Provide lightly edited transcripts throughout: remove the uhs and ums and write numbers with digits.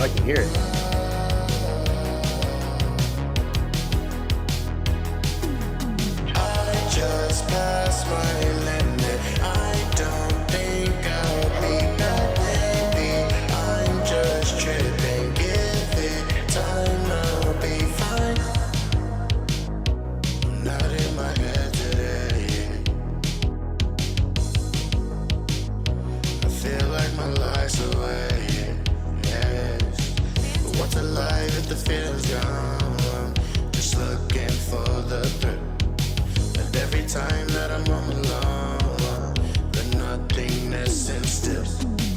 I can hear it. I just passed my limit. I don't think I'll be back. Maybe I'm just tripping. Give it time, I'll be fine. I'm not in my head today. I feel like my life's away. Yes. But what's a life if the feeling's gone? Just looking for the thrill. And every time that I'm home alone, the nothingness and still.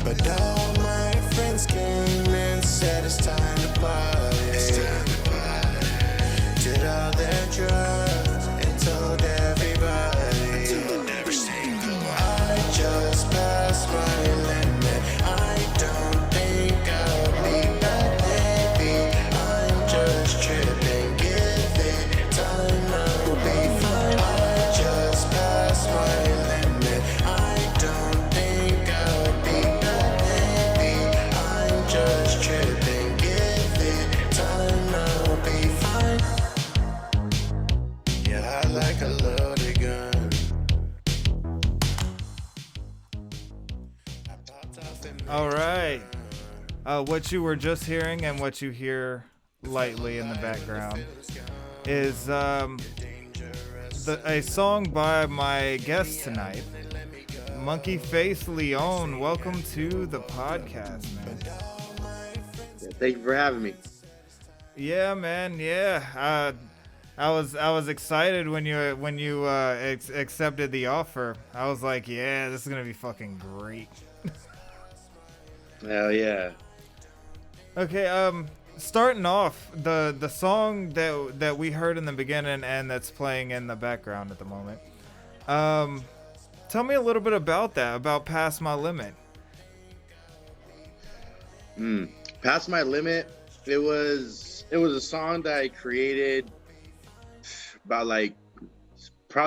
But all my friends came and said it's time to party. It's time to party. Did all their drugs and told everybody. Told every single one. I just passed my limit. I don't think I'll be back. Maybe I'm just tripping. Give it time, I'll be fine. I just passed my limit. I don't think I'll be back. Maybe I'm just tripping. Give it time, I'll be fine. Yeah, I like a loaded gun. I popped off in All right. What you were just hearing and what you hear lightly in the background is a song by my guest tonight, Monkey Face Leon. Welcome to the podcast, man. Yeah, thank you for having me. Yeah, man. Yeah. I was excited when you accepted the offer. I was like, yeah, this is gonna be fucking great. Hell yeah. Okay, starting off, the song that we heard in the beginning and that's playing in the background at the moment. Tell me a little bit about that, about Past My Limit. Past My Limit. It was a song that I created probably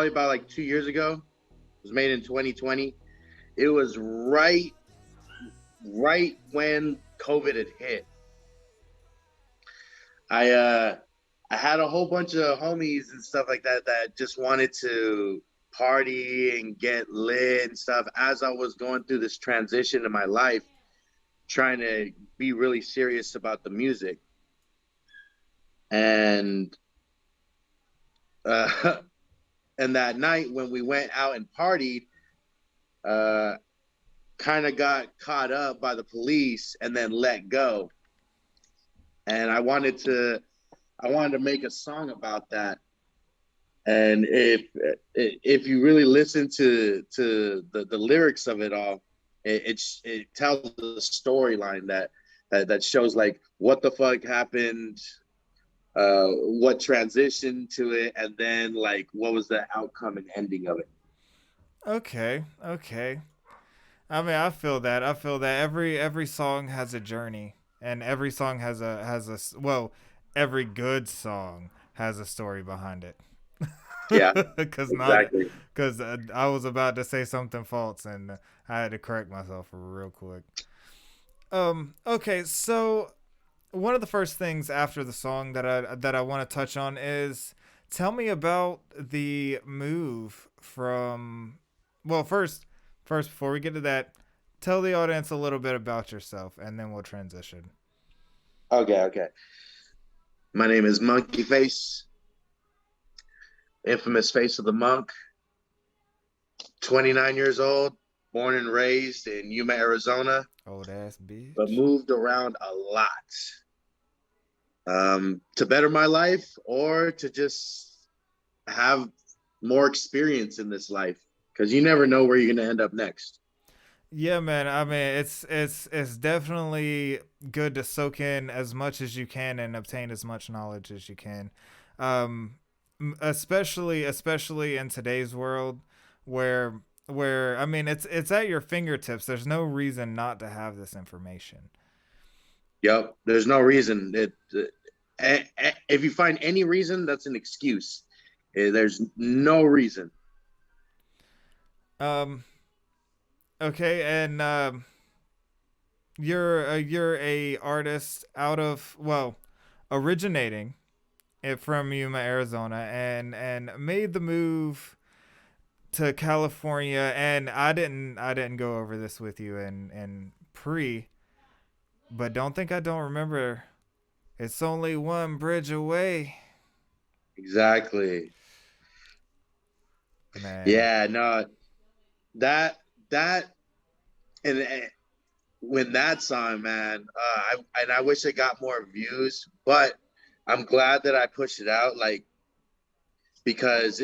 about 2 years ago. It was made in 2020. It was right when COVID had hit. I had a whole bunch of homies and stuff like that that just wanted to party and get lit and stuff as I was going through this transition in my life, trying to be really serious about the music. And and that night when we went out and partied, kind of got caught up by the police and then let go. And I wanted to make a song about that. And if you really listen to the lyrics of it all, it tells a storyline that shows like what the fuck happened, what transitioned to it, and then like what was the outcome and ending of it. Okay. I mean, I feel that. I feel that every song has a journey, and every song well, every good song has a story behind it. Yeah, Because exactly. I was about to say something false, and I had to correct myself real quick. Okay, so one of the first things after the song that I want to touch on is tell me about the move from. Well, first before we get to that, tell the audience a little bit about yourself, and then we'll transition. Okay. My name is Monkey Face, infamous Face of the Monk. 29 years old, born and raised in Yuma, Arizona, Old ass bitch. but moved around a lot. To better my life or to just have more experience in this life, because you never know where you're going to end up next. Yeah, man. I mean, it's definitely good to soak in as much as you can and obtain as much knowledge as you can. Um, especially in today's world where I mean, it's at your fingertips. There's no reason not to have this information. Yep, there's no reason. If you find any reason, that's an excuse. There's no reason. Okay, and you're a artist out of, well, originating it from Yuma, Arizona, and made the move to California. And I didn't go over this with you in pre, but don't remember. It's only one bridge away, Exactly. man. Yeah, no, that that and when that song, man, I wish it got more views, but I'm glad that I pushed it out, like because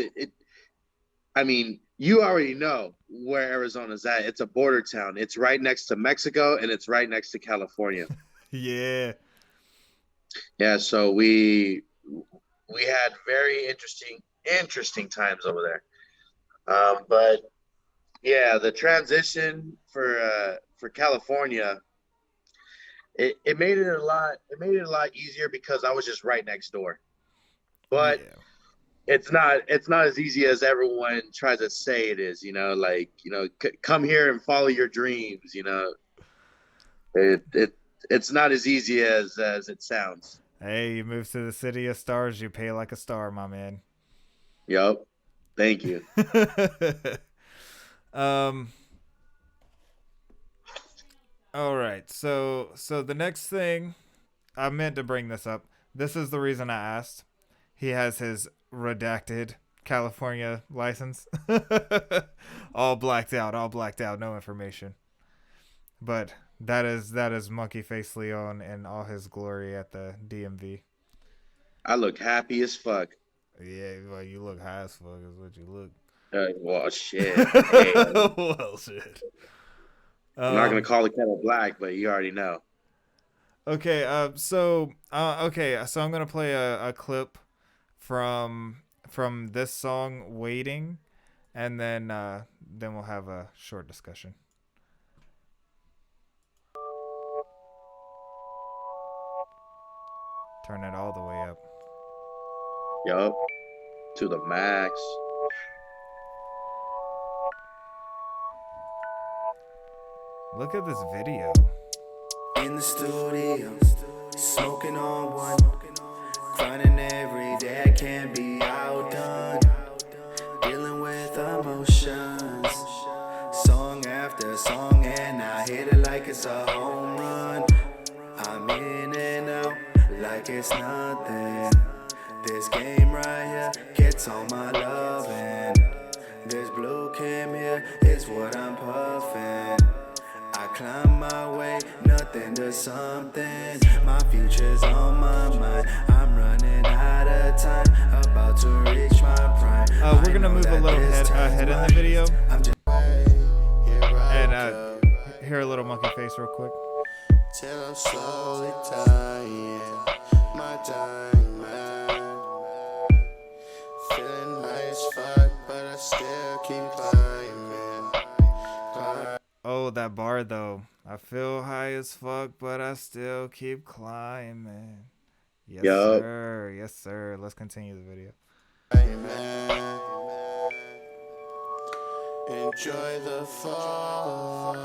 I mean, you already know where Arizona's at. It's a border town. It's right next to Mexico and it's right next to California. Yeah. Yeah, so we had very interesting times over there. But yeah, the transition for California, it made it a lot easier because I was just right next door. But Yeah. it's not as easy as everyone tries to say it is, like, come here and follow your dreams, it's not as easy as it sounds. Hey, you move to the city of stars, you pay like a star, my man. Yep. Thank you. um. All right. So the next thing, I meant to bring this up. This is the reason I asked. He has his redacted California license, all blacked out, no information. But that is Monkey Face Leon in all his glory at the DMV. I look happy as fuck. Yeah, well, you look high as fuck is what you look. Well, shit. Hey, Well, shit. I'm not gonna Um. call the kettle black, but you already know. Okay. Okay. So I'm gonna play a clip from this song, "Waiting," and then we'll have a short discussion. Turn it all the way up. Yup. To the max. Look at this video. In the studio, smoking on one, grinding every day, I can't be outdone. Dealing with emotions, song after song, and I hit it like it's a home run. I'm in and out like it's nothing. This game right here gets on my loving. This blue cam here is what I'm puffing. I climb my way, nothing to something. My future's on my mind. I'm running out of time, about to reach my prime. We're gonna move a little ahead in the video, and hear a little monkey face real quick. Till I'm slowly dying, my dying man. Feeling high as fuck, but I still keep climbing. Oh, that bar though. I feel high as fuck, but I still keep climbing. Yes, Yup. sir. Yes, sir. Let's continue the video. Enjoy the fall.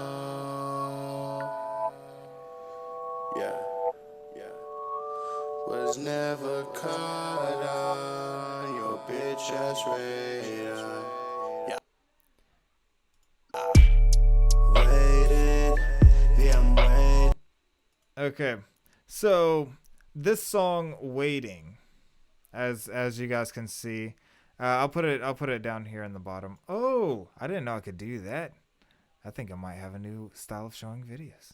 Yeah. Was never caught on your bitch ass radar. Waiting, yeah, I'm waiting. Okay, so this song "Waiting," as you guys can see, I'll put it down here in the bottom. Oh, I didn't know I could do that. I think I might have a new style of showing videos.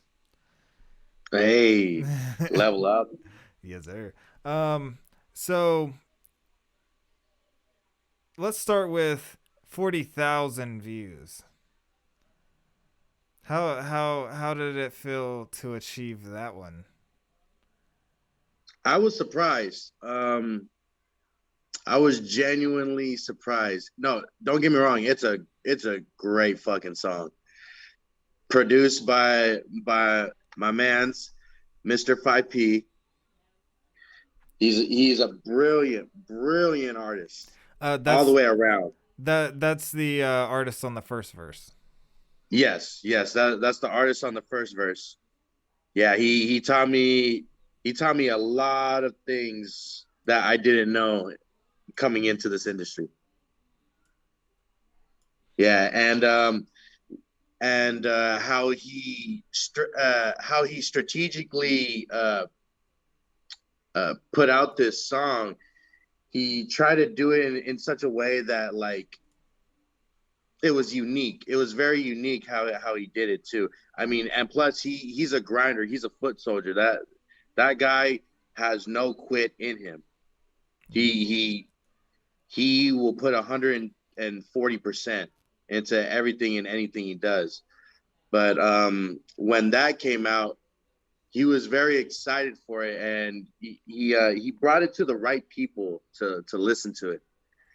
Hey, level up. Yes, sir. So let's start with 40,000 views. How did it feel to achieve that one? I was surprised. I was genuinely surprised. No, don't get me wrong. It's a great fucking song. Produced by my man's Mr. 5P. He's a brilliant artist. All the way around. That's the artist on the first verse. Yes, that's the artist on the first verse. Yeah, he taught me a lot of things that I didn't know coming into this industry. Yeah, and how he strategically put out this song. He tried to do it in such a way that like it was unique. It was very unique how he did it too. I mean, and plus he's a grinder. He's a foot soldier. That guy has no quit in him. He he he will put 140% into everything and anything he does. But when that came out, he was very excited for it, and he brought it to the right people to listen to it.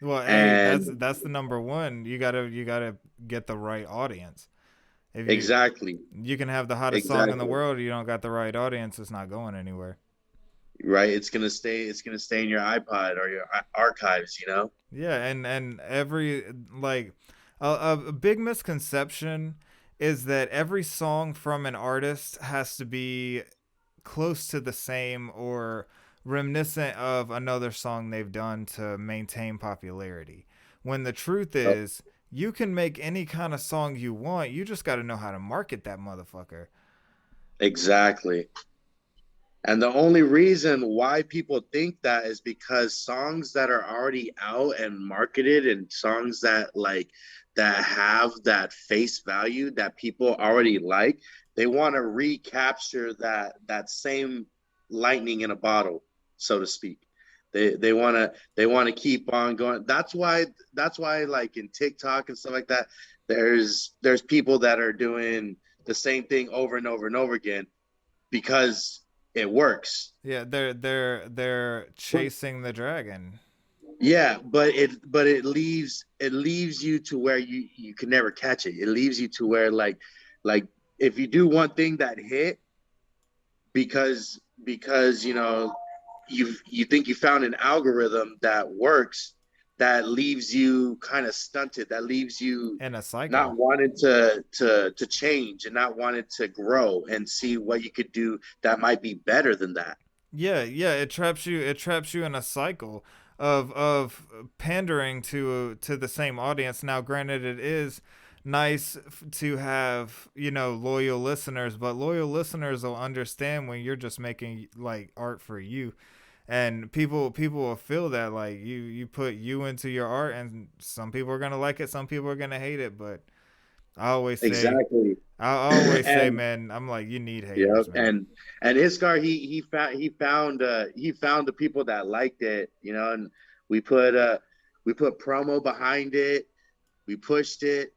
Well, hey, And that's the number one. You gotta get the right audience. If exactly, you can have the hottest song in the exactly. world, you don't got the right audience, it's not going anywhere. Right, it's gonna stay in your iPod or your archives. Yeah, and every like a big misconception is that every song from an artist has to be close to the same or reminiscent of another song they've done to maintain popularity. When the truth Oh, is, you can make any kind of song you want. You just got to know how to market that motherfucker. exactly. And the only reason why people think that is because songs that are already out and marketed, and songs that have that face value that people already like, they want to recapture that same lightning in a bottle, so to speak. They want to keep on going. That's why like in TikTok and stuff like that, there's people that are doing the same thing over and over and over again because it works. Yeah, they're But chasing the dragon. yeah, but it leaves you to where you can never catch it. It leaves you to where like if you do one thing that hit because you think you found an algorithm that works, that leaves you kind of stunted, that leaves you In a not cycle. wanting to change and not wanting to grow and see what you could do that might be better than that. Yeah, yeah, it traps you in a cycle of pandering to the same audience. Now, granted, it is nice to have, loyal listeners, but loyal listeners will understand when you're just making like art for you. And people will feel that like you put you into your art, and some people are going to like it, some people are going to hate it, but I always say Exactly. I always say, And man, I'm like, you need yeah, haters, man. and Iskar, he found the people that liked it, and we put uh we put promo behind it, we pushed it,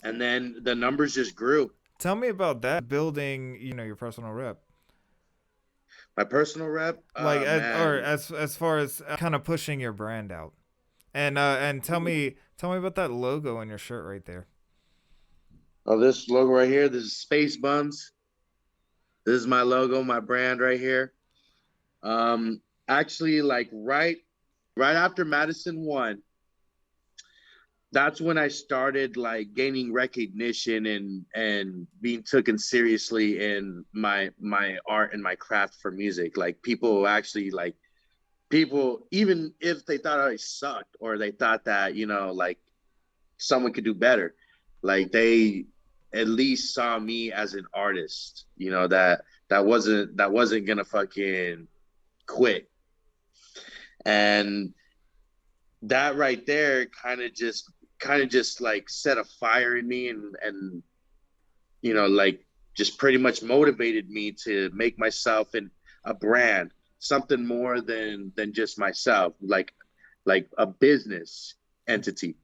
and then the numbers just grew. Tell me about that, building, your personal rep. My personal rep, Like or man. as far as kind of pushing your brand out. And tell me about that logo on your shirt right there. Oh, this logo right here, this is Space Buns. This is my logo, my brand right here. Actually, like right after Madison won, that's when I started like gaining recognition and being taken seriously in my art and my craft for music. Like people actually like people, even if they thought I sucked or they thought that like someone could do better, like they at least saw me as an artist. That wasn't gonna fucking quit. And that right there kind of just like set a fire in me, and like just pretty much motivated me to make myself in a brand, something more than just myself, like a business entity.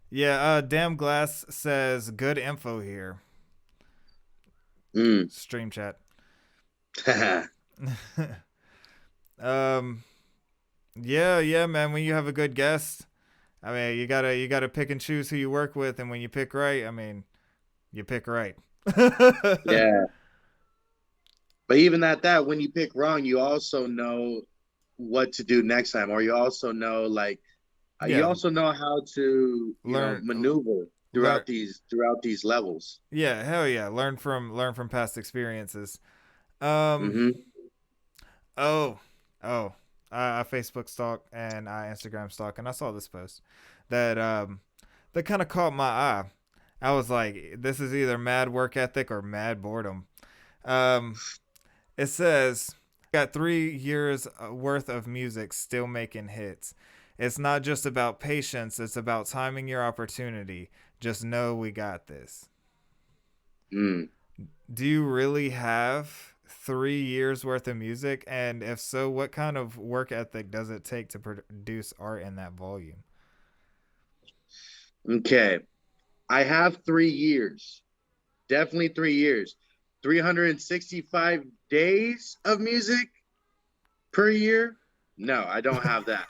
Yeah, Damn Glass says good info here. Mm. Stream chat. um yeah, yeah, man, when you have a good guest, I mean, you gotta pick and choose who you work with, and when you pick right, I mean, you pick right. Yeah, but even at that, when you pick wrong, you also know what to do next time, or you also know like you Yeah, also know how to learn maneuver. Learn. throughout these levels. Yeah, hell yeah. Learn from past experiences. Um. Hmm. Oh. Oh. I Facebook stalk and I Instagram stalk, and I saw this post that kind of caught my eye. I was like, this is either mad work ethic or mad boredom. Um. It says, got 3 years worth of music still making hits. It's not just about patience, it's about timing your opportunity. Just know we got this. Mm. Do you really have 3 years worth of music? And if so, what kind of work ethic does it take to produce art in that volume? Okay, I have 3 years, definitely 3 years, 365 days of music per year. No, I don't have that.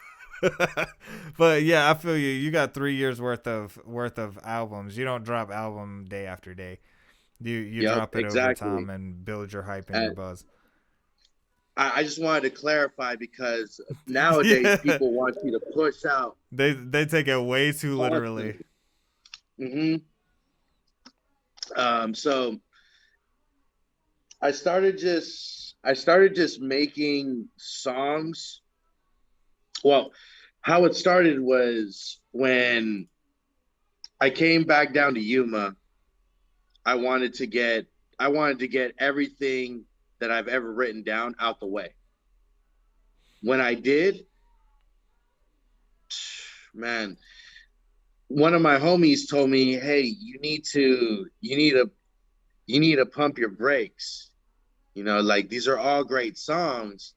But yeah, I feel you. You got 3 years worth of albums. You don't drop album day after day. You Yep, drop it over exactly. time and build your hype and your And buzz. I just wanted to clarify because nowadays Yeah, people want you to push out they take it way too literally. constantly. Hmm. So I started just making songs. Well, how it started was when I came back down to Yuma. I wanted to get I wanted to get everything that I've ever written down out the way. When I did, man, one of my homies told me, "Hey, you need to pump your brakes. You know, like these are all great songs,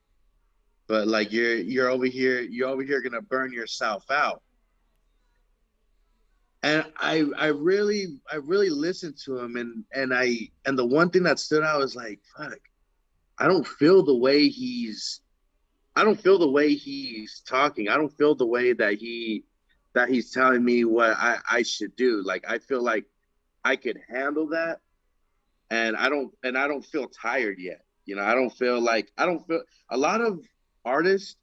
but like you're over here gonna burn yourself out." And I really listened to him, and the one thing that stood out was like, fuck, I don't feel the way I don't feel the way he's talking. I don't feel the way that he's telling me what I should do. Like I feel like I could handle that, and I don't feel tired yet. You know, I don't feel a lot of artists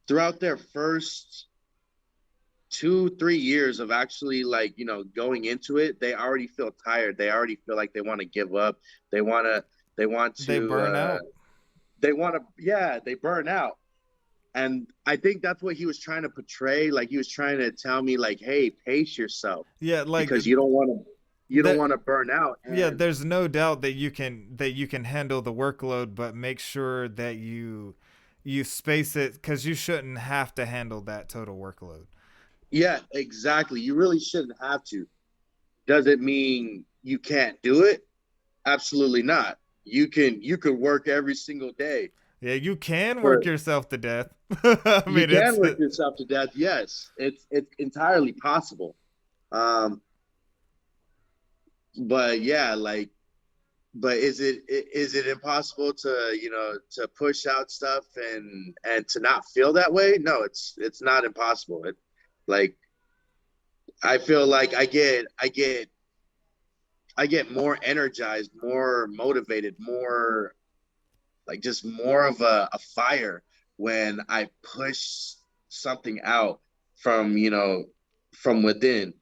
throughout their first 2 3 years of actually like going into it, they already feel tired. They already feel like they want to give up. They want to they want They to burn out. they want to yeah, they burn out. And I think that's what he was trying to portray. Like he was trying to tell me like, hey, pace yourself Yeah, like because you don't that. want to burn out. Yeah, And there's no doubt that you can handle the workload, but make sure that you space it because you shouldn't have to handle that total workload. yeah, exactly. You really shouldn't have to. Does it mean you can't do it? Absolutely not. You could work every single day Yeah, you can work for yourself to death. I you mean, can work yourself to death. Yes, it's entirely possible. Um, but yeah, like, but is it impossible to to push out stuff and to not feel that way? No, it's not impossible. Like I feel like I get more energized, more motivated, more like just more of a fire when I push something out from from within,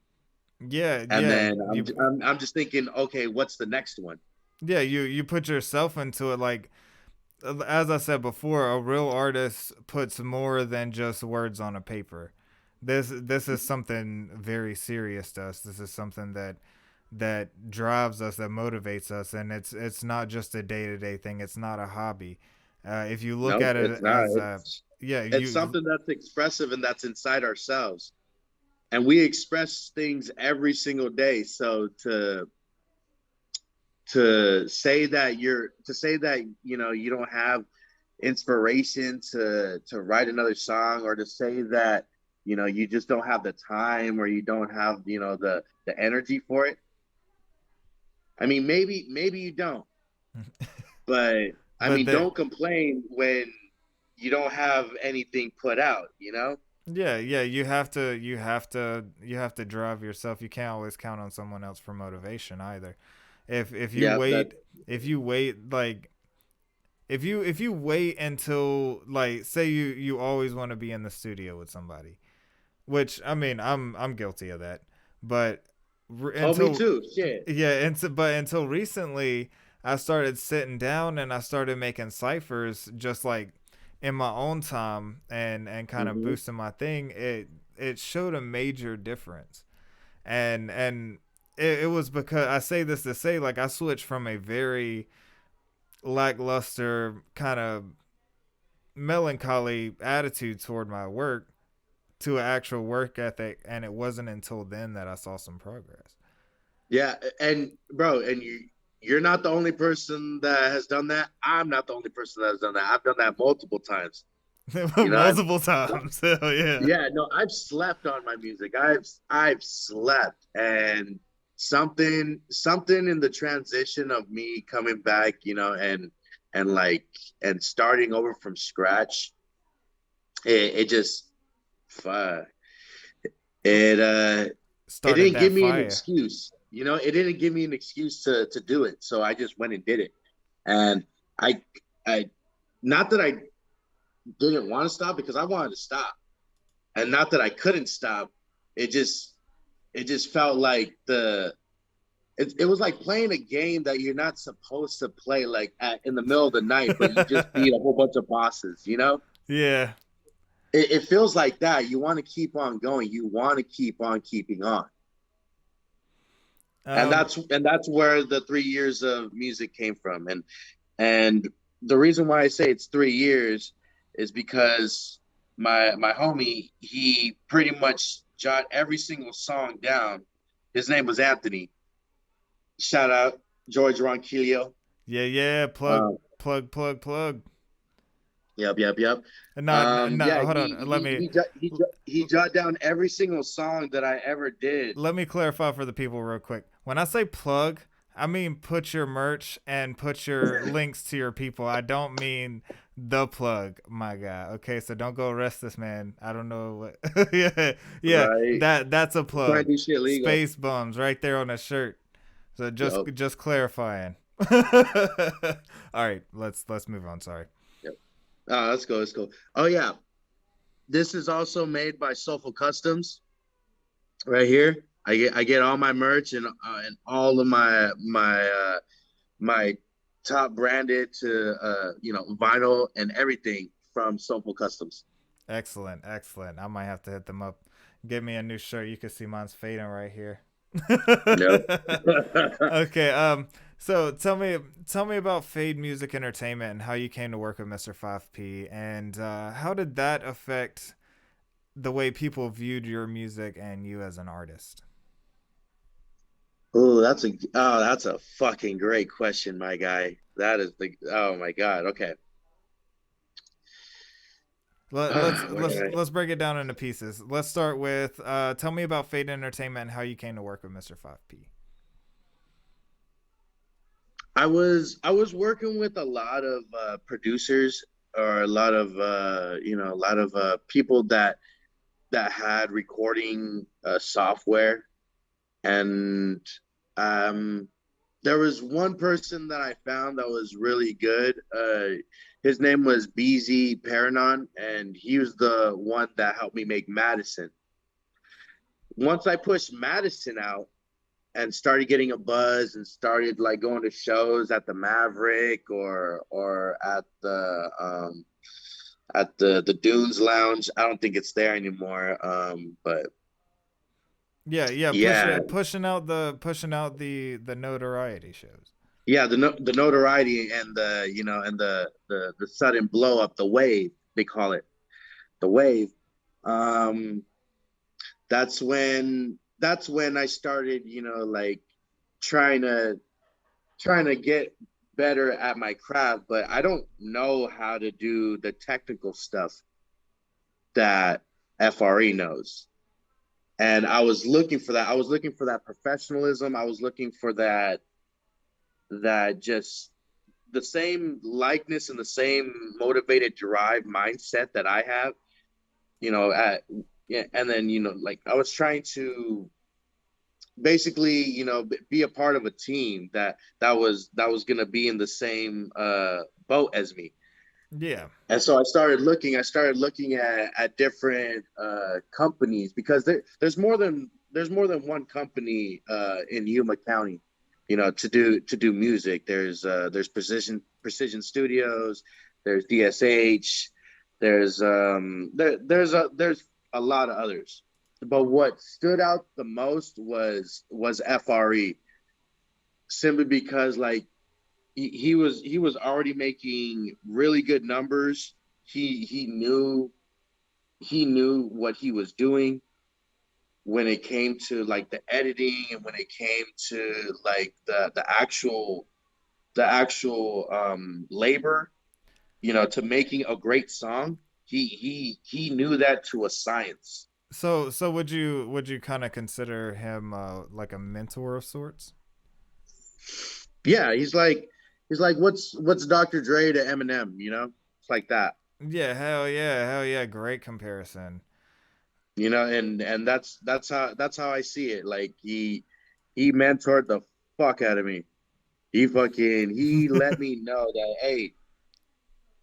yeah, and yeah, then you I'm just thinking, okay, what's the next one? yeah you put yourself into it. Like as I said before, a real artist puts more than just words on a paper. This is something very serious to us. This is something that drives us, that motivates us, and it's not just a day to day thing. It's not a hobby. If you look Nope, at it's it not. as yeah, It's you something that's expressive and that's inside ourselves, and we express things every single day. So to say that you don't have inspiration to write another song, or to say that you just don't have the time, or you don't have the energy for it. I mean, maybe you don't, but I but mean, there don't complain when you don't have anything put out, yeah, yeah, you have to drive yourself. You can't always count on someone else for motivation either. If you Yeah, that wait if you wait like if you wait until, like, say you always want to be in the studio with somebody, which I mean I'm guilty of that. but Oh, me until too. Shit. yeah, until recently, I started sitting down and I started making ciphers just like in my own time and kind of Hmm. boosting my thing. It showed a major difference, and it was because I say this to say like I switched from a very lackluster kind of melancholy attitude toward my work to an actual work ethic, and it wasn't until then that I saw some progress. Yeah, and bro, and you're not the only person that has done that. I'm not the only person that has done that. I've done that multiple times. You know, Multiple times. Hell yeah. yeah, no, I've slept on my music. I've slept, and something in the transition of me coming back, and like and starting over from scratch, it just uh, it Started didn't that give me an fire. excuse. It didn't give me an excuse to do it. So I just went and did it. And I I not that I didn't want to stop because I wanted to stop. And not that I couldn't stop. It just it just felt like it was like playing a game that you're not supposed to play like in the middle of the night, but you just beat a whole bunch of bosses. Yeah. It feels like that. You want to keep on going. You want to keep on keeping on. and Um. that's and that's where the 3 years of music came from. And the reason why I say it's 3 years is because my homie, he pretty much jot every single song down. His name was Anthony. Shout out George Ronquillo. Yeah. Yeah. Plug. um Plug. Plug. Plug. yep. Not. Not. Yeah, Hold on. he jot down every single song that I ever did. Let me clarify for the people real quick. When I say plug, I mean put your merch and put your links to your people. I don't mean the plug, my guy. Okay, so don't go arrest this man. I don't know what. Yeah, yeah. Right, That's a trying to plug. do shit legal. Space bums right there on the shirt. So Yep. just clarifying. All right, let's move on. Sorry. Yep. Let's go. Let's go. Oh yeah, this is also made by Soulful Customs right here. I get all my merch and all of my top branded to vinyl and everything from Soulful Customs. Excellent, excellent. I might have to hit them up. Give me a new shirt. You can see mine's fading right here. Yep. Okay. So tell me about Fade Music Entertainment and how you came to work with Mr. 5P, and how did that affect the way people viewed your music and you as an artist? Oh, that's a fucking great question, my guy. That is the oh my god. Okay. Where did Let's break it down into pieces. Let's start with tell me about Fade Entertainment and how you came to work with Mr. 5P. I was working with a lot of producers, or a lot of people that had recording software. And um, there was one person that I found that was really good. His name was BZ Paranon, and he was the one that helped me make Madison. Once I pushed Madison out and started getting a buzz and started like going to shows at the Maverick, or at the Dunes Lounge. I don't think it's there anymore. But Yeah, yeah, yeah, pushing out the notoriety shows. yeah, the notoriety and the sudden blow up, the wave they call it, the wave. Um, that's when I started, like trying to trying to get better at my craft, but I don't know how to do the technical stuff that FRE knows. And I was looking for that. I was looking for that professionalism. I was looking for that just the same likeness and the same motivated drive mindset that I have, at yeah, and then like I was trying to basically be a part of a team that was going to be in the same boat as me. Yeah. And so I started looking at different companies, because there's more than one company in Yuma County, to do music. There's Precision Studios, there's DSH, there's a lot of others. But what stood out the most was FRE, simply because like he was already making really good numbers. He knew what he was doing when it came to like the editing, and when it came to like the actual labor, to making a great song. He knew that to a science. So would you kind of consider him like a mentor of sorts? Yeah, he's like what's Dr. Dre to Eminem, It's like that. Yeah, hell yeah, great comparison. And that's how I see it. Like he mentored the fuck out of me. He let me know that, hey,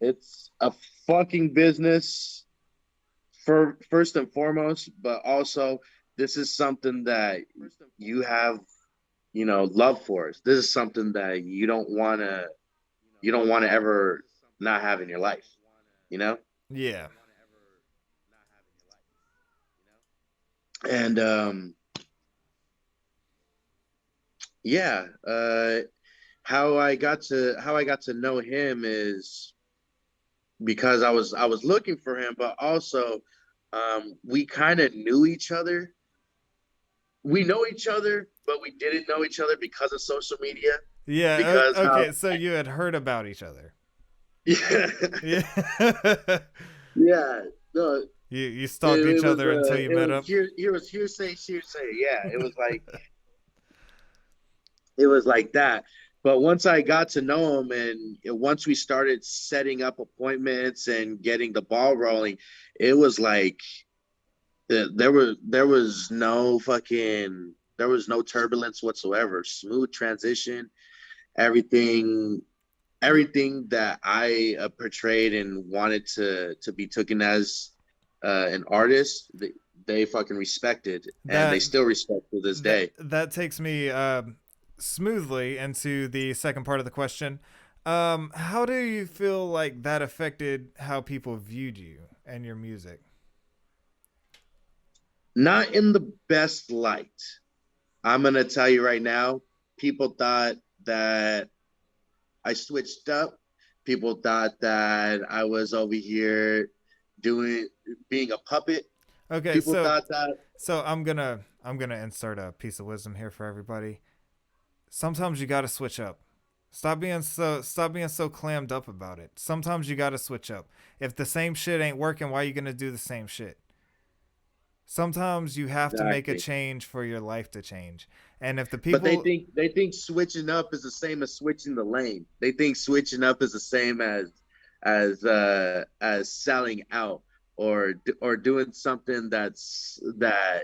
it's a fucking business for first and foremost, but also this is something that you have, love for. This is something that you don't want to ever not have in your life, you know? Yeah. And yeah, how I got to know him is because I was looking for him, but also we kind of knew each other. We know each other, but we didn't know each other because of social media. Yeah, Because how okay, so you had heard about each other. Yeah, Yeah. yeah, no, You it, stalked each it was other until you it met was up. hearsay. Yeah, it was like that. But once I got to know him, and once we started setting up appointments and getting the ball rolling, it was like there was no turbulence whatsoever. Smooth transition. Everything everything that I portrayed and wanted to be taken as an artist, they fucking respected, and they That still respect to this that day. that takes me smoothly into the second part of the question. How do you feel like that affected how people viewed you and your music? Not in the best light. I'm gonna tell you right now. People thought that I switched up. People thought that I was over here doing being a puppet. Okay, People so thought that. so I'm gonna insert a piece of wisdom here for everybody. Sometimes you gotta switch up. Stop being so clammed up about it. Sometimes you gotta switch up. If the same shit ain't working, why are you gonna do the same shit? Sometimes you have to make a Exactly. change for your life to change. And if the But they people, think they think switching up is the same as switching the lane. They think switching up is the same as selling out, or doing something that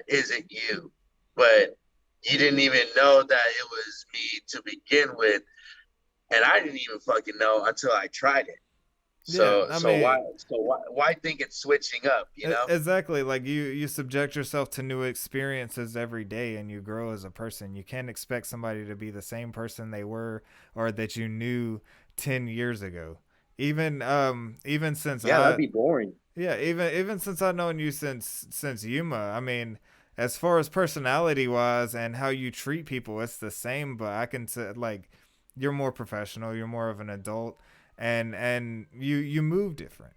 isn't you. But you didn't even know that it was me to begin with, and I didn't even fucking know until I tried it. yeah, So I so why mean, so why think it's switching up, you know? exactly, like you subject yourself to new experiences every day and you grow as a person. You can't expect somebody to be the same person they were or that you knew 10 years ago. Even since Yeah, that'd be boring. yeah, even since I've known you since Yuma, I mean, as far as personality wise and how you treat people, it's the same. But I can say like, you're more professional, you're more of an adult, and you move different,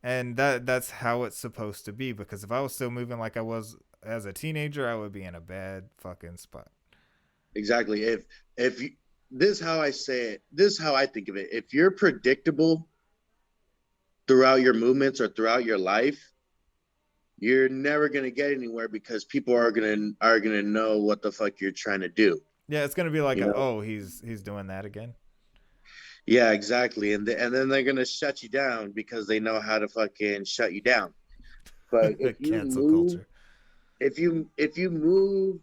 and that's how it's supposed to be. Because if I was still moving like I was as a teenager, I would be in a bad fucking spot. Exactly. If you, this is how I say it. This is how I think of it. If you're predictable throughout your movements or throughout your life, you're never gonna get anywhere because people are gonna know what the fuck you're trying to do. Yeah, it's gonna be like You a, know? oh, he's doing that again. Yeah, exactly. And then they're gonna shut you down because they know how to fucking shut you down. But Cancel culture. if you move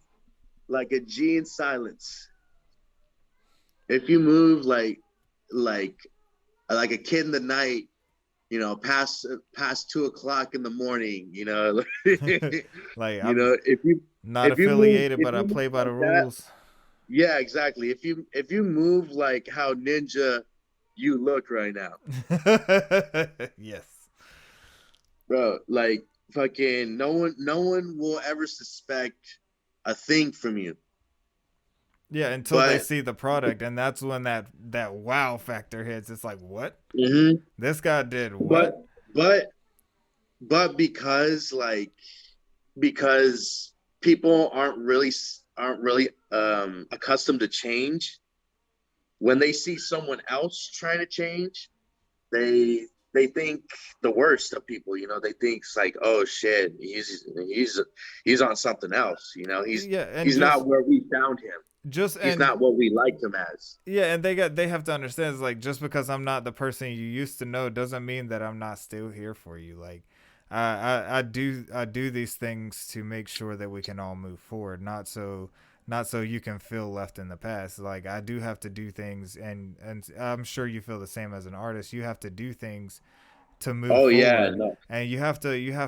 like a G in silence, if you move like like a kid in the night, past 2 o'clock in the morning, you Like I'm know, not affiliated, but I if you move play by the like that, rules. yeah, exactly. If you move like how ninja you look right now, Yes. bro, like fucking no one will ever suspect a thing from you. Yeah, until they But see the product, and that's when that wow factor hits. It's like, what? mhm, This guy did but what? but but because people aren't really accustomed to change, when they see someone else trying to change, they they think the worst of people. They think it's like, oh shit, he's on something else. he's Yeah, and he's not where we found him. just He's and not what we liked him as. yeah, and they have to understand, it's like, just because I'm not the person you used to know doesn't mean that I'm not still here for you. Like, I do these things to make sure that we can all move forward, not so you can feel left in the past. Like, I do have to do things, and I'm sure you feel the same as an artist. You have to do things to move Oh yeah, forward, no, and you have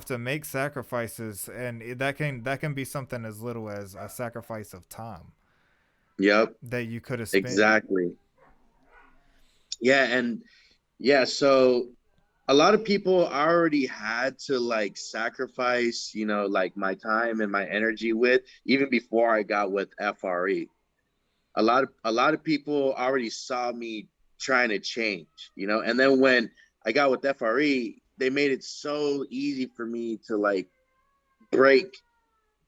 to make sacrifices, and that can be something as little as a sacrifice of time yep, that you could have spent. exactly. Yeah, and yeah, so a lot of people already had to like sacrifice, like my time and my energy with, even before I got with FRE. A lot of people already saw me trying to change, and then when I got with FRE, they made it so easy for me to like break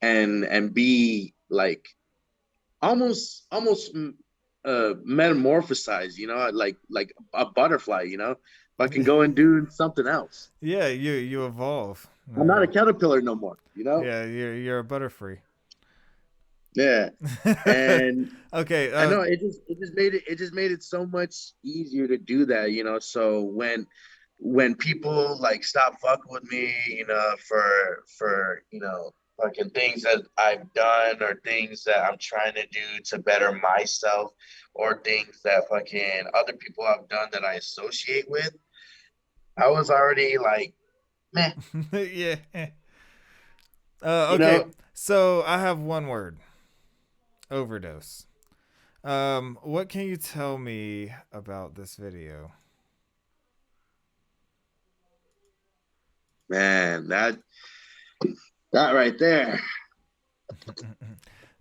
and be like almost metamorphosized, like a butterfly, if I can go and do something else. Yeah, you evolve. I'm not a caterpillar no more. Yeah, you're a butterfree. Yeah. And Okay. I know it just made it so much easier to do that, so when people like stop fucking with me, for fucking things that I've done, or things that I'm trying to do to better myself, or things that fucking other people have done that I associate with, I was already like, meh, Yeah. you Okay. know, So I have one word: overdose. What can you tell me about this video? man, that right there.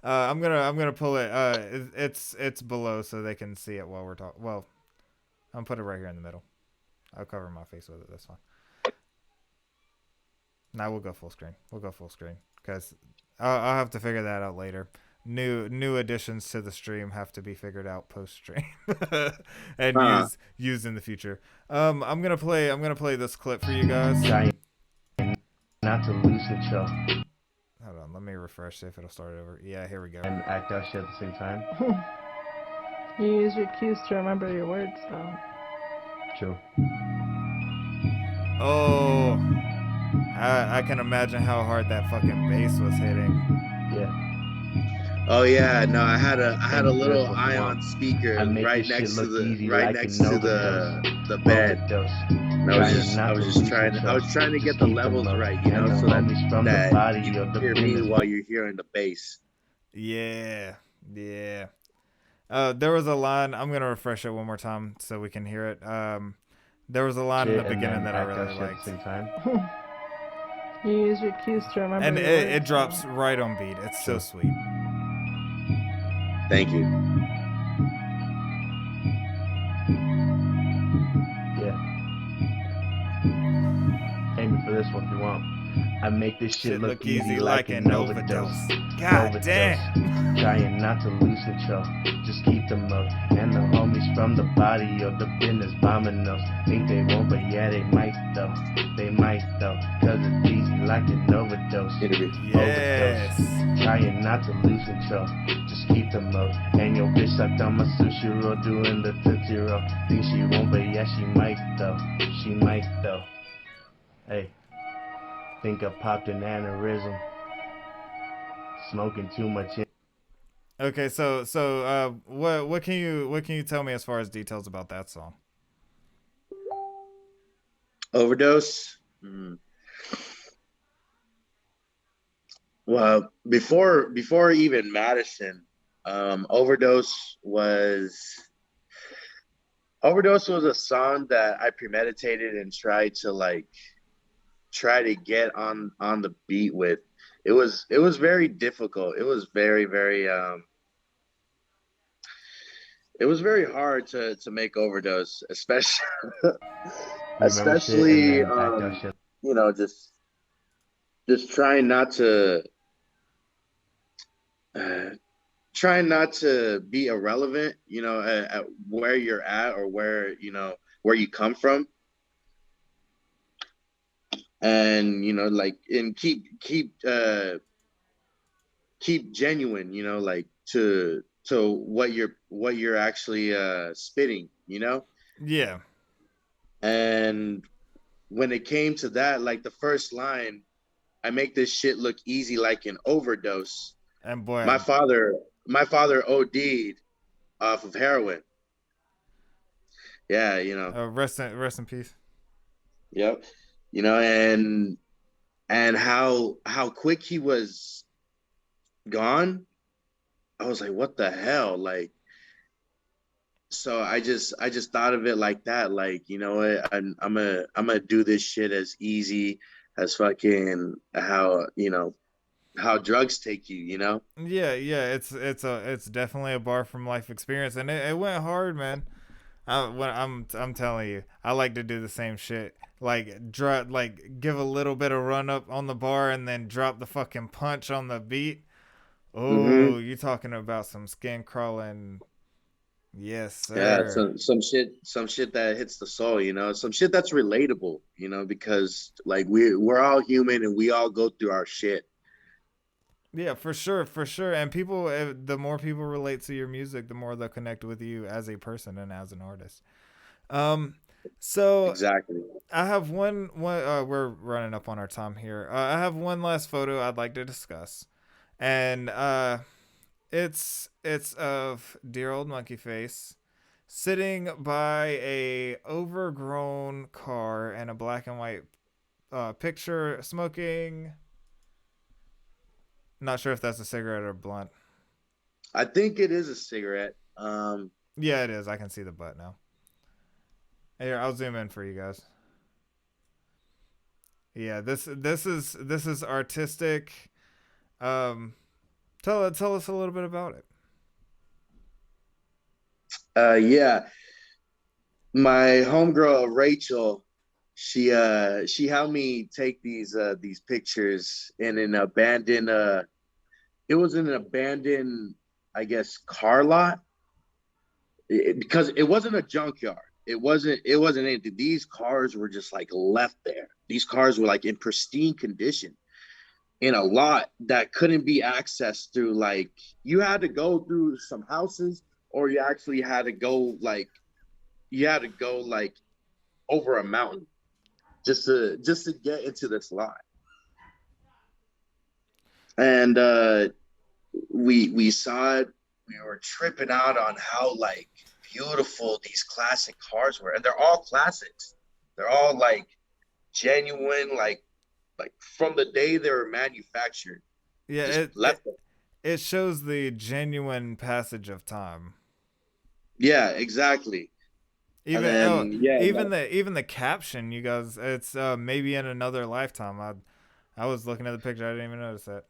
I'm gonna pull it. It's below so they can see it while we're talking. Well, I'm put it right here in the middle. I'll cover my face with it. That's fine. Now we'll go full screen. We'll go full screen because I'll have to figure that out later. New additions to the stream have to be figured out post stream and Huh. used in the future. I'm gonna play this clip for you guys. Trying not to lose control Hold on, let me refresh, see if it'll start over. Yeah, here we go. and act out shit at the same time. You use your cues to remember your words, so. True. Oh, I can imagine how hard that fucking bass was hitting. Yeah. Oh yeah, no, I had a Aim for this little what you want. ion speaker I make right this shit next to look the easy right like next an to overdose. the bed. Overdose. And I was Trying just not I to was just lose trying I control. was trying to get Just the keep them levels up. right, And the so that homies from the that body you of can the hear me business. while you're hearing the bass. Yeah, yeah. There was a line. I'm gonna refresh it one more time so we can hear it. There was a line in the Shit, and beginning then that I act out really shit at liked, the same time. You use your cues to remember and your it words, drops so. right on beat. It's so True. sweet. Thank you. Yeah. Aiming for this one if you want. I make this shit look easy like an overdose. God damn. Trying not to lose control. Just keep them up. And the homies from the body of the business bombing us. Think they won't, but yeah, they might though. They might though. Cause it's easy like an overdose. Interview. Yes. Trying not to lose control. Just keep them up. And your bitch sucked on my sushi roll doing the Tootsie Roll. Think she won't, but yeah, she might though. She might though. Hey. Think I popped an aneurysm. Smoking too much. Okay, so what can you tell me as far as details about that song? Overdose. Well, before even Madison, Overdose was a song that I premeditated and tried to try to get on the beat with. It was very difficult. It was very hard to make Overdose, especially Remember shit and especially then pack your shit. you know, just uh, trying not to be irrelevant, at where you're at or where you come from, and and keep genuine, to what you're actually spitting, Yeah. and when it came to that, like the first line, I make this shit look easy like an overdose. And boy, My father, my father OD'd off of heroin. Yeah, rest in peace. yep. And how quick he was gone. I was like, what the hell? Like, so I just thought of it like that. Like, what? I'm gonna do this shit as easy as fucking how drugs take you, Yeah, yeah, it's definitely a bar from life experience, and it went hard, man. I'm telling you, I like to do the same shit. Like drop, like give a little bit of run up on the bar, and then drop the fucking punch on the beat. Mm-hmm. Oh, you talking about some skin crawling? Yes, Yeah, sir. some shit that hits the soul, some shit that's relatable, because like we're all human and we all go through our shit. Yeah, for sure, for sure. And people, the more people relate to your music, the more they'll connect with you as a person and as an artist. Um, so Exactly. I have one. We're running up on our time here. I have one last photo I'd like to discuss, and it's of dear old Monkey Face sitting by a overgrown car and a black and white picture, smoking. Not sure if that's a cigarette or blunt. I think it is a cigarette. Yeah, it is. I can see the butt now. Here, I'll zoom in for you guys. Yeah, this is artistic. Um, tell us a little bit about it. Yeah, my homegirl Rachel, she helped me take these pictures in an abandoned it was in an abandoned, I guess, car lot, because it wasn't a junkyard. It wasn't anything. These cars were just like left there. These cars were like in pristine condition in a lot that couldn't be accessed through, like, you had to go through some houses, or you actually had to go like over a mountain just to get into this lot. And we saw it. We were tripping out on how like beautiful these classic cars were, and they're all classics. They're all like genuine, like from the day they were manufactured, Yeah, just it left it, them. it shows the genuine passage of time. Yeah, exactly. And Even then yeah, even the caption, you guys, it's maybe in another lifetime. I was looking at the picture, I didn't even notice that.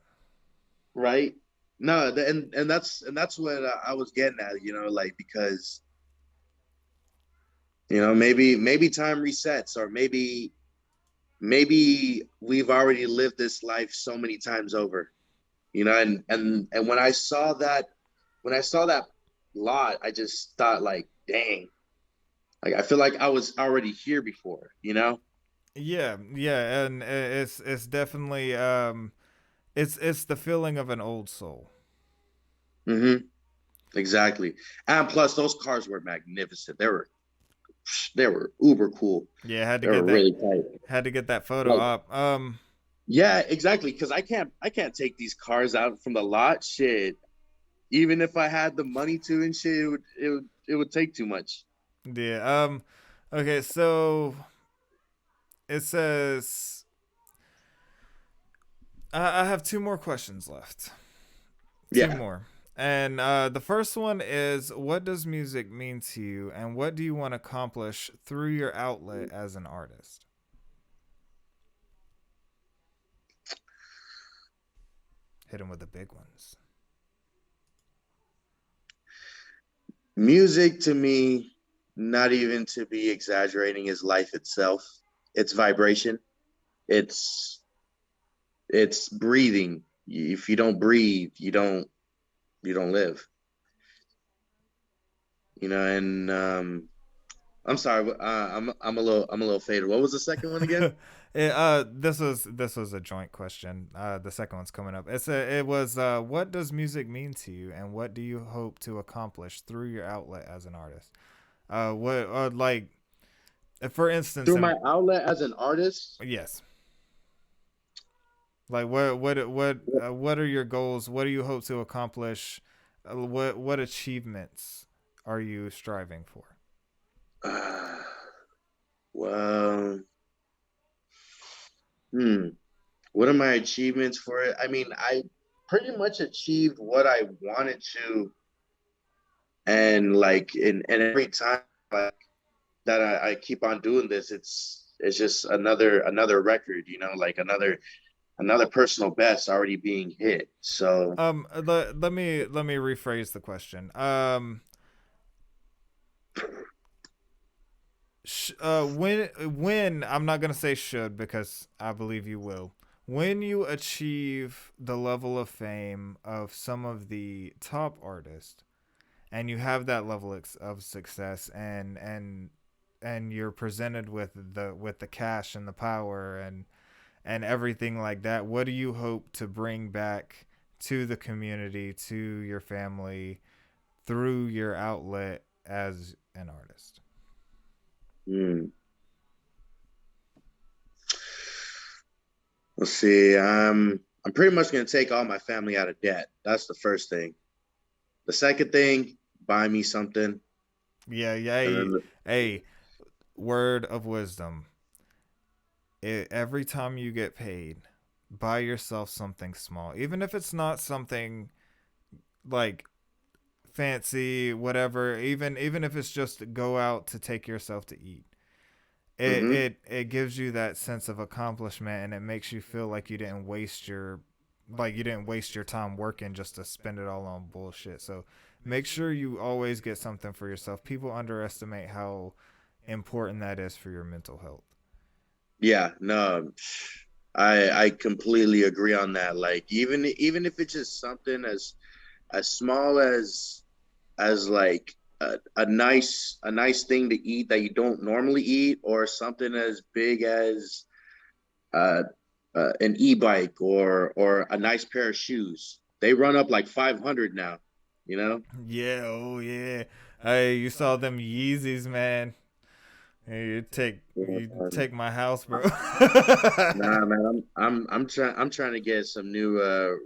right. No, and that's what I was getting at, like, because maybe time resets, or maybe we've already lived this life so many times over, and when I saw that lot, I just thought, like, dang, like, I feel like I was already here before. Yeah, yeah, and it's definitely it's the feeling of an old soul. Mm-hmm. Exactly. And plus, those cars were magnificent. They were uber cool. Yeah, had to They were get that really tight. had to get that photo Like, up. yeah, exactly. Because I can't take these cars out from the lot. Shit. Even if I had the money to and shit, it would take too much. Yeah. Okay, so it says, I have two more questions left. Two Yeah. more. And the first one is, what does music mean to you, and what do you want to accomplish through your outlet as an artist? Hit him with the big ones. Music to me, not even to be exaggerating, is life itself. It's vibration. It's it's breathing. If you don't breathe, you don't live. And I'm sorry, I'm a little faded. What was the second one again? This was a joint question. The second one's coming up. It was what does music mean to you, and what do you hope to accomplish through your outlet as an artist? What like for instance, Through my outlet as an artist. yes, like what are your goals? What do you hope to accomplish? What achievements are you striving for? Uh, well, hmm. What are my achievements for it? I mean, I pretty much achieved what I wanted to, and like and every time like that I keep on doing this, it's just another record, like another personal best already being hit. So Let me rephrase the question. When I'm not gonna say should, because I believe you will. When you achieve the level of fame of some of the top artists, and you have that level of success, and you're presented with the cash and the power and everything like that, what do you hope to bring back to the community, to your family, through your outlet as an artist? hmm. Let's see. I'm pretty much gonna take all my family out of debt. That's the first thing. The second thing, buy me something. Yeah, yeah. And Hey, then hey, word of wisdom. Every time you get paid, buy yourself something small, even if it's not something like fancy, whatever. Even if it's just go out to take yourself to eat. mm-hmm. It gives you that sense of accomplishment, and it makes you feel like you didn't waste your time working just to spend it all on bullshit. So make sure you always get something for yourself. People underestimate how important that is for your mental health. Yeah, no, I completely agree on that. Like even if it's just something as small as like a nice thing to eat that you don't normally eat, or something as big as uh, an e-bike or a nice pair of shoes. They run up like 500 now, you know? Yeah, oh yeah. Hey, you saw them Yeezys, man. Hey, you Um, take my house, bro. nah, man, I'm trying to get some new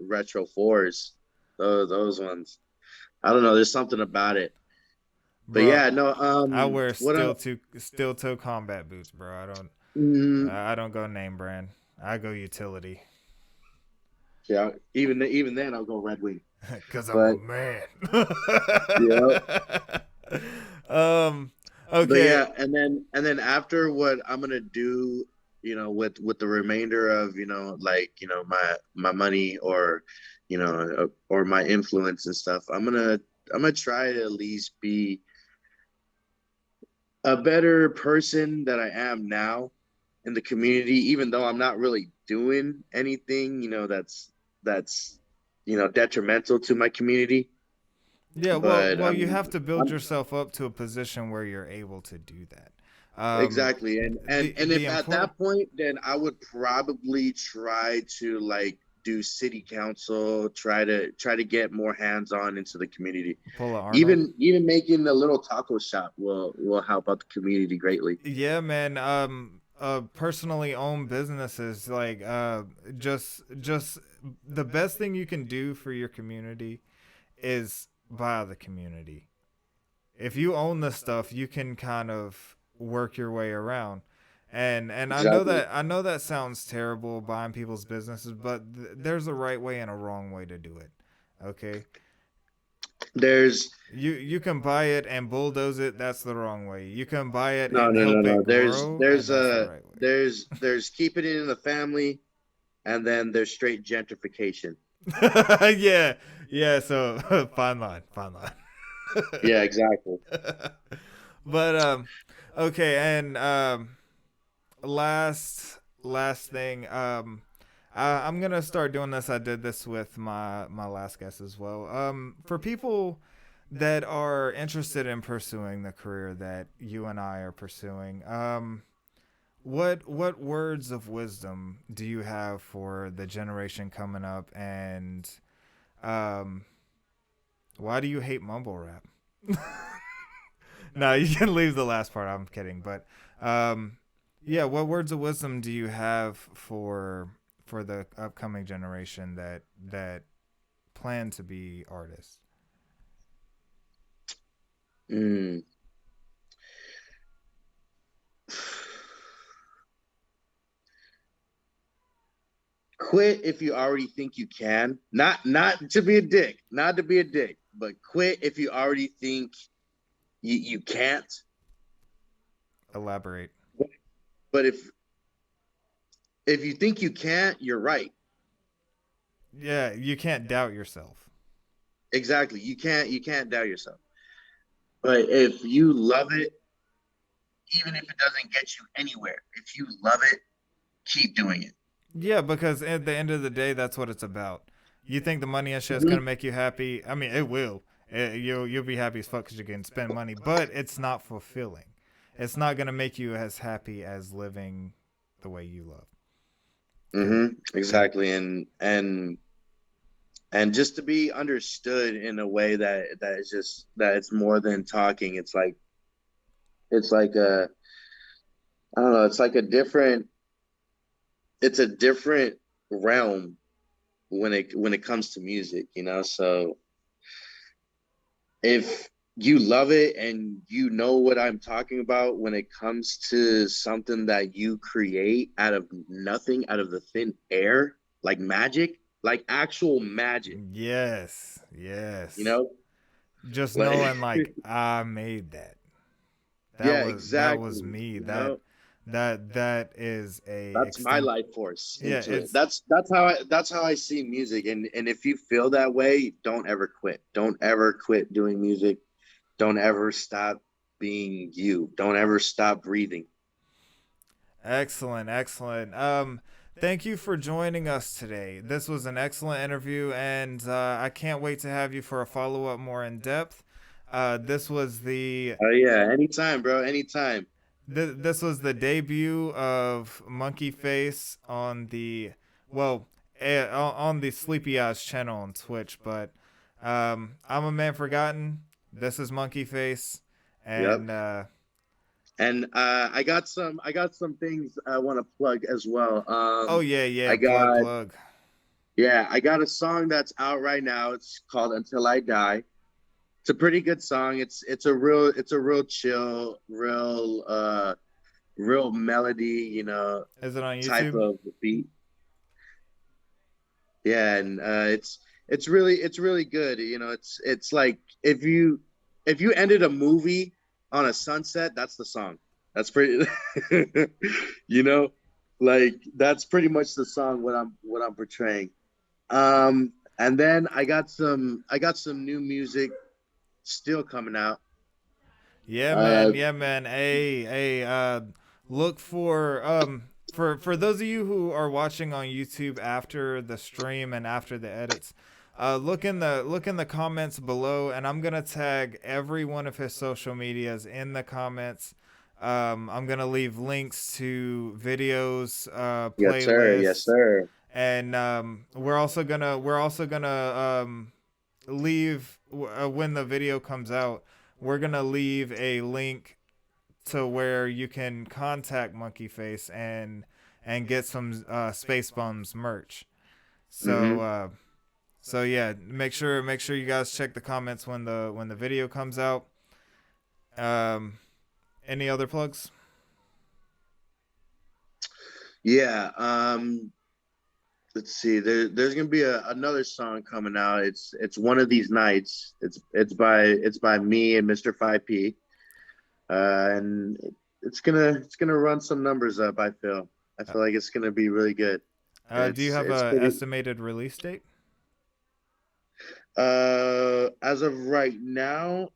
retro fours. Those ones. I don't know. There's something about it. But Bro, yeah, no. I wear What I steel toe combat boots, bro. mm, I don't go name brand. I go utility. yeah, even then I'll go Red Wing. Cause I'm a But man. yeah, um. but Okay. yeah, and then after, what I'm gonna do, with the remainder of, like, my money, or my influence and stuff, I'm gonna try to at least be a better person that I am now in the community, even though I'm not really doing anything, that's detrimental to my community. Yeah. But You have to build I'm yourself up to a position where you're able to do that. Um. exactly, and and The and the if at important that point, then I would probably try to like do city council, try to get more hands on into the community. pull a Arnold. Even making a little taco shop will help out the community greatly. Yeah, man. Personally owned businesses, like just the best thing you can do for your community is buy the community. If you own this stuff, you can kind of work your way around. And Exactly. I know that sounds terrible, buying people's businesses, but there's a right way and a wrong way to do it. Okay, There's you can buy it and bulldoze it. That's the wrong way. You can buy it no, and no, no, help no. it grow, and that's the right way. There's keeping it in the family, and then there's straight gentrification. Yeah, yeah. So fine line, fine line. Yeah, exactly. But okay, and last thing, I'm gonna start doing this. I did this with my last guest as well. For people that are interested in pursuing the career that you and I are pursuing, what words of wisdom do you have for the generation coming up, and um, why do you hate mumble rap? No, you can leave the last part. I'm kidding, but yeah, what words of wisdom do you have for the upcoming generation that plan to be artists? Mm. Quit if you already think you can. Not to be a dick, not to be a dick, but quit if you already think you can't. Elaborate. But if you think you can't, you're right. Yeah, you can't doubt yourself. Exactly. You can't doubt yourself. But if you love it, even if it doesn't get you anywhere, if you love it, keep doing it. Yeah, because at the end of the day, that's what it's about. You think the money and shit is Mhm. gonna make you happy? I mean, it will. You'll be happy as fuck because you can spend money, but it's not fulfilling. It's not gonna make you as happy as living the way you love. And Exactly. And just to be understood in a way that is just that it's more than talking. It's like a I don't know, it's a different realm when it comes to music, you know? So if you love it and you know what I'm talking about when it comes to something that you create out of nothing, out of the thin air, like magic, like actual magic, yes, you yes. know? Just Like knowing like I made that. yeah, That was exactly, me. you know? That is a That's my extent. life force Yeah, into it. it's That's how I see music. And if you feel that way, don't ever quit. Don't ever quit doing music. Don't ever stop being you. Don't ever stop breathing. excellent, excellent. Thank you for joining us today. This was an excellent interview, and I can't wait to have you for a follow up more in depth. This was the Oh yeah, anytime, bro. Anytime. this was the debut of Monkey Face on the well on the Sleepy Eyes channel on Twitch. But I'm a man forgotten. This is Monkey Face, Yep. and And I got some things I want to plug as well. oh yeah, yeah, I plug got plug. yeah, I got a song that's out right now. It's called Until I Die. It's a pretty good song. It's a real chill, real melody, Is it on type YouTube? of beat. Yeah, and it's really good. It's like if you ended a movie on a sunset, that's the song. That's pretty you know, like that's pretty much the song what I'm portraying. And then I got some new music still coming out. Yeah, Uh man. Yeah, man. Hey. Look for those of you who are watching on YouTube after the stream and after the edits. Look in the comments below, and I'm gonna tag every one of his social medias in the comments. I'm gonna leave links to videos, yes sir, yes playlists, sir. and we're also gonna leave when the video comes out. We're gonna leave a link to where you can contact Monkey Face and get some Space Bums merch. So Mhm. so yeah, make sure you guys check the comments when the video comes out. Um, any other plugs? Yeah. Let's see. There's gonna be another song coming out. It's one of these nights. It's by me and Mr. 5P. And it's gonna run some numbers up. I feel like it's gonna be really good. Do you It's have it's a pretty. estimated release date? As of right now,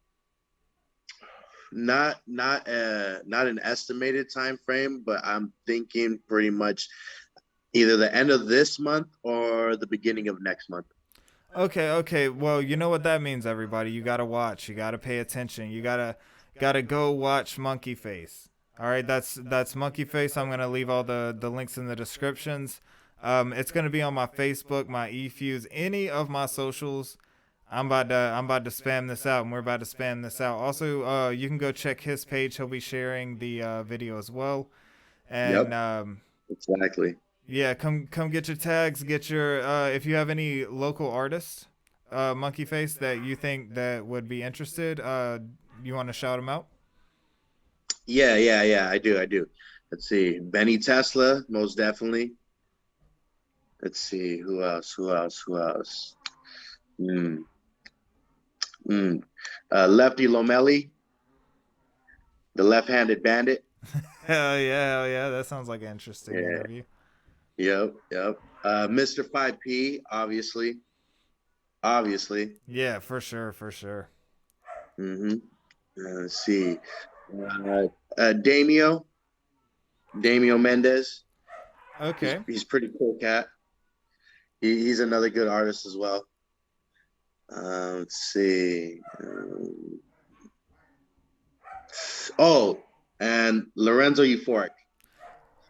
not an estimated time frame, but I'm thinking pretty much either the end of this month or the beginning of next month. Okay, okay. Well, you know what that means, everybody. You gotta watch. You gotta pay attention. You gotta go watch Monkey Face. All right, that's Monkey Face. I'm gonna leave all the links in the descriptions. It's gonna be on my Facebook, my eFuse, any of my socials. I'm about to spam this out, and we're about to spam this out. Also, you can go check his page. He'll be sharing the video as well. And Yep, exactly. yeah, come get your tags. Get your if you have any local artists, Monkey Face, that you think that would be interested. You want to shout them out? Yeah. I do. Let's see. Benny Tesla, most definitely. Let's see. Who else? Mm, mm. Lefty Lomelli, the left-handed bandit. Hell yeah. That sounds like an interesting Yeah. interview. Yep. Mr. 5P, obviously. Yeah, for sure, for sure. hmm let's see. Uh, Damio Mendez. He's Okay. he's pretty cool cat. He's another good artist as well. Let's see. Oh, and Lorenzo Euphoric.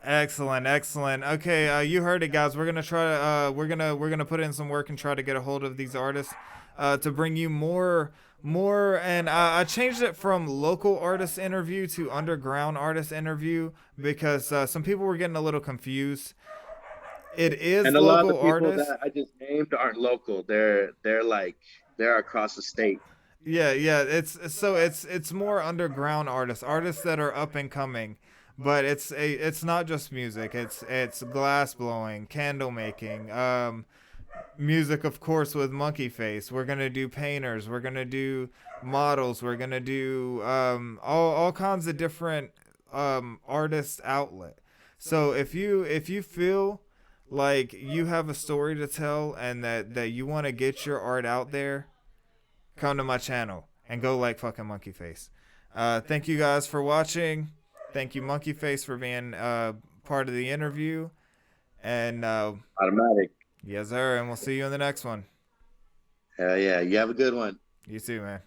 Excellent, excellent. Okay, you heard it, guys. We're gonna try to we're gonna put in some work and try to get a hold of these artists, to bring you more. And I changed it from local artist interview to underground artist interview because some people were getting a little confused. It And is a lot of the local people artists. that I just named aren't local. They're across the state. Yeah. It's more underground artists that are up and coming. But it's not just music. It's glass blowing, candle making, music, of course, with Monkey Face. We're gonna do painters. We're gonna do models. We're gonna do all kinds of different artist outlet. So if you feel like you have a story to tell and that you want to get your art out there, come to my channel and go like fucking Monkey Face. Thank you guys for watching. Thank you, Monkey Face, for being part of the interview. And Automatic. yes, sir. And we'll see you in the next one. Hell yeah. You have a good one. You too, man.